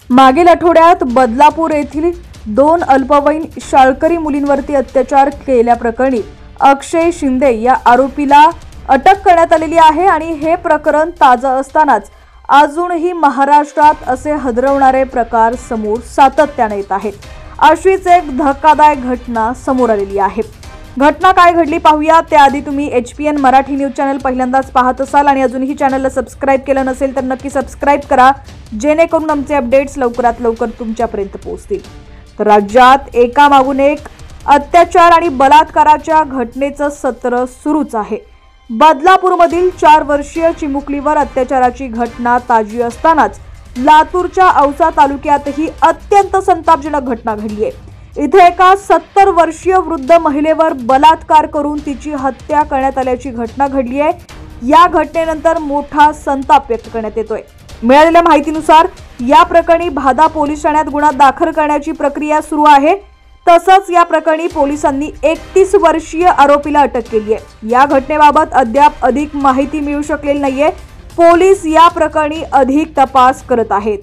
मागील आठवड्यात बदलापूर येथील 2 अल्पवयीन शाळकरी मुलींवरती अत्याचार केल्याप्रकरणी अक्षय शिंदे या आरोपीला अटक करण्यात आलेली आहे आणि हे प्रकरण ताजं असतानाच अजूनही महाराष्ट्रात असे हादरवणारे प्रकार समोर सातत्याने येत आहेत। अशीच एक धक्कादायक घटना समोर आलेली आहे। घटना काय घडली पाहूया त्याआधी तुम्ही HPN मराठी न्यूज चॅनल पहिल्यांदाच पाहत असाल आणि अजूनही चॅनलला सबस्क्राइब केलं नसेल तर नक्की सबस्क्राइब करा, जेणेकरून आमचे अपडेट्स लवकरात लवकर तुमच्यापर्यंत पोहोचतील। तर राज्यात एकामागून एक अत्याचार आणि बलात्काराच्या घटनेचं सत्र सुरूच आहे। बदलापूरमधील 4 वर्षीय चिमुकलीवर अत्याचाराची घटना ताजी असतानाच लातूरच्या औसा तालुक्यातही अत्यंत संतापजनक घटना घडली आहे। इथे एका 70 वर्षीय वृद्ध महिलेवर बलात्कार करून तिची हत्या करण्यात आल्याची घटना घडली आहे। या घटनेनंतर मोठा संताप व्यक्त करण्यात येतोय। मिळालेल्या माहितीनुसार या प्रकरणी भादा पोलीस ठाण्यात गुन्हा दाखल करण्याची प्रक्रिया सुरू आहे। तसंच या प्रकरणी पोलिसांनी 31 वर्षीय आरोपीला अटक केली आहे। या घटनेबाबत अद्याप अधिक माहिती मिळू शकलेली नाहीये। पोलीस या प्रकरणी अधिक तपास करत आहेत।